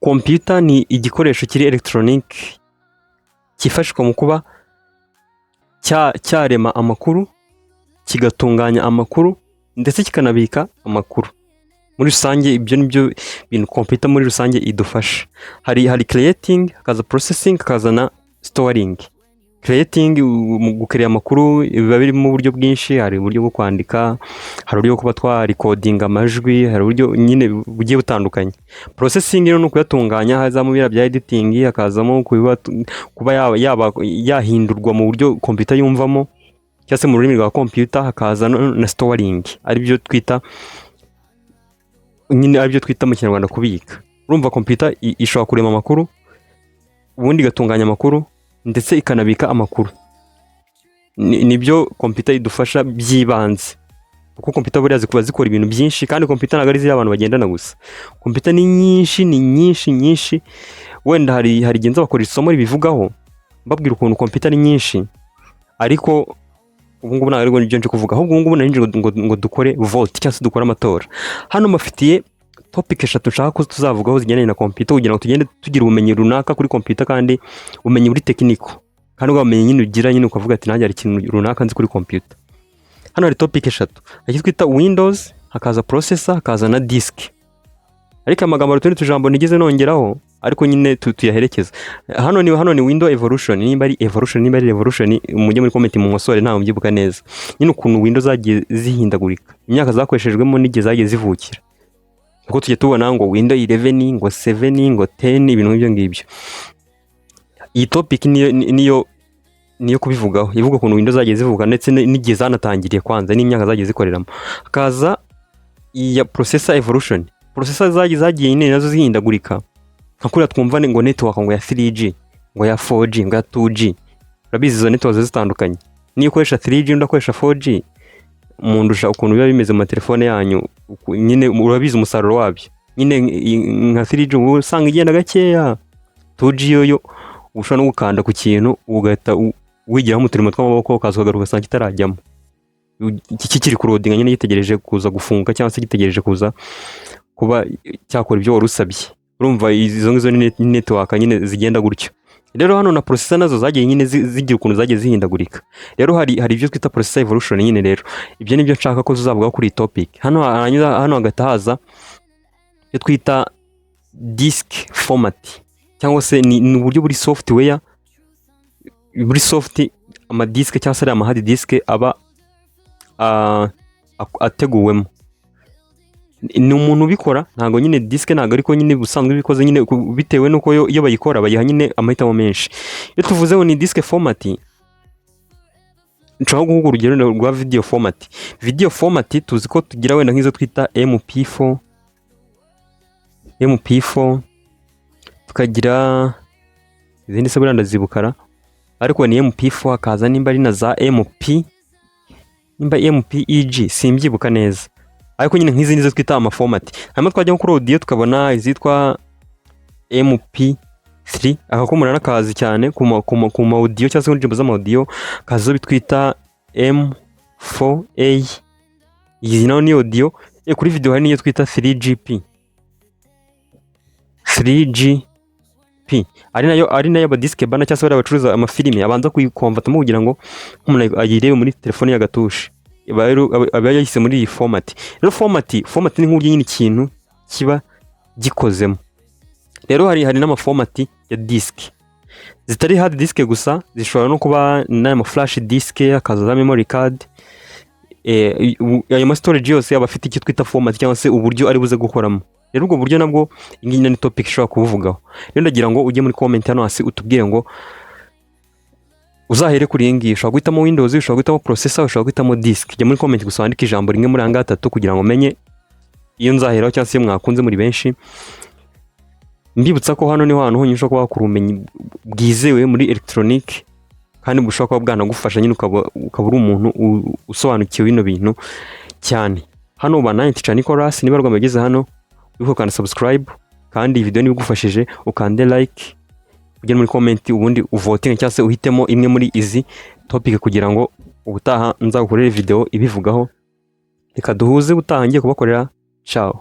computer ni igikoresho kiri electronic kifashishwa mu kuba cyarema amakuru, kigatunganya amakuru ndetse kikanabika amakuru. Muri rusange ibyo nibyo bintu computer muri rusange idufasha. Hari creating, hakaza processing, hakaza na storing. Creating mu gukerea amakuru biba biri mu buryo bwinshi, hari uburyo bwo kwandika, hari uburyo bwo kuba twa recording amajwi, hari uburyo nyine bugiye butandukanye. Processing rero no kuyatunganya, hazamo bira bya editing, hakazamo kuba yahindurwa mu buryo computer yumvamo, cyase mu rurimi rwa computer, hakaza na storing, ari byo twita mu Kinyarwanda kubika. Urumva computer ishobora kurema amakuru, ubundi gatunganya amakuru ndetse ikanabika amakuru. Nibyo computer idufasha byibanze, kuko computer buriya zikuba zikora ibintu byinshi, kandi computer nagari ziri abantu bagendana gusa. Computer ni nyinshi. Wenda hari genza bakora isomo ribivugaho babwira ukuntu computer ni nyinshi, ariko ubu ngubu ntabwo nibyo nje kuvuga. Ahubwo ubu ngubu narinje ngo dukore vote cyangwa se dukora amatora. Hano mafitiye topic 3 nshaka ko tuzavugaho zigendanye na computer, kugira ngo tugende tugira ubumenyi runaka kuri computer, kandi ubumenyi buri technical, kandi ubumenyi nyine ugira nyine ukavuga ati nanjye ari ikintu runaka nzi kuri computer. Hano hari topic 3, iki twita Windows, hakaza processor, hakaza na disk. Ariko amagambo rutundi tujambo nigeze nongeraho, ariko nyine tuyaherekeza. Hano ni window evolution, nimba ari evolution, nimba ari revolution, mujye muri comment mu musore nta mubyibuka neza. Nyine ukuntu Windows zagiye zihindagurika, imyaka zakoreshejwemo n'igihe zagiye zivukira. Uko tujye tubona ngo Windows 11, ngo 7, ngo 10, ibintu nk'ibyo ngibyo. Iyi topic niyo kubivugaho, ivuga ukuntu Windows zagiye zivuga ndetse n'igihe zanatangiriye kwanza n'imyaka zagiye zikoreramo. Hakaza iya processor evolution. Processor zagiye nyine nazo zihindagurika. Hakura twumva ngo network ngo ya 3G, ngo ya 4G, ngo ya 2G. Urabizi izo network zitandukanye. Niyo ukoresha 3G ndakoresha 4G, mundusha ukuntu biba bimeze mu telefone yanyu, nyine urabizi umusaruro wabyo. Nyine nka 3G usanga igenda gakeya, 2G yo ushobora no gukanda ku kintu ugahita wigiraho mu turimo tw'amaboko ukaza ukagaruka usanga kitarajyamo. Iki kiri kurodinga nyine gitegereje kuza gufunga cyangwa se gitegereje kuza kuba cyakora ibyo warusabye. Urumva izo ngizo ni network nyine zigenda gutyo. Rero hano na processor nazo zagiye nyine zigira ukuntu zagiye zihindagurika. Rero hari ibyo twita processor evolution nyine. Rero ibyo nibyo nshaka ko tuzavuga kuri topic. Hano hagatahaza yo twita disk format, cyangwa se ni uburyo buri software, buri soft ama disk cyangwa se ama hard disk aba ateguwemo. Ni umuntu ubikora, ntago nyine disk ntago ariko nyine busanzwe bikoze nyine bitewe nuko iyo bayikora bayiha nyine amahitamo menshi. Iyo tuvuze ngo ni disk format, nshaka guhuga urugero rwa video format. Video format tuzi ko tugira wenda nk'izo twita MP4, tukagira izindi se buranda zibukara, ariko ni MP4 hakaza nimba ari na za MP, nimba MPEG simbyibuka neza. Ariko nyine nk'izi nizo twita ama format. Hanyuma twajya kuri audio tukabona izitwa MP3, akakomuna nakazi cyane ku audio cyangwa se indirimbo z'audio, kazo bitwita M4A. Izi naho ni audio. Kuri video hari niyo twita 3GP. Ari nayo abadiske bana cyangwa se bari abacuruza amafilime abanza kuyikonvertamo kugira ngo umuntu ayirebe muri telefone ya gatouche. Aba yayise muri iyi format. Rero format ni nk'uburyo nyine ikintu kiba gikozemo. Rero hari n'ama format ya disk. Zitari hard disk gusa, zishobora no kuba n'ama flash disk, akaza za memory card. Ayo storage yose aba afite icyo twita format cyangwa se uburyo ari buze gukoramo. Rero ubwo buryo nabwo ingine ni topic ishobora kuvugaho. Rero ndagira ngo ujye muri comment hano hasi utubwire ngo uzahere kuri iyi ngiyi. Ushobora guhitamo Windows, ushobora guhitamo processor, ushobora guhitamo disk. Jya muri comment gusa wandike ijambo rimwe muri anga 3 kugira ngo menye iyo nzaheraho cyangwa se mwakunze muri benshi. Mbibutsa ko hano niho hantu honyine ushobora kuba wakura ubumenyi bwizewe muri electronic, kandi bushobora kuba bwanagufasha nyine ukaba uri umuntu usobanukiwe bino bintu cyane. Hano bana teacher Nicholas, niba rwamageze hano uko kana subscribe, kandi video nibigufashije ukande like, ujye muri comment ubundi uvoting cyangwa se uhitemo imwe muri izi topic kugira ngo ubutaha nzagukorera video ibivugaho. Reka duhuze ubutaha ngiye kubakorera. Ciao.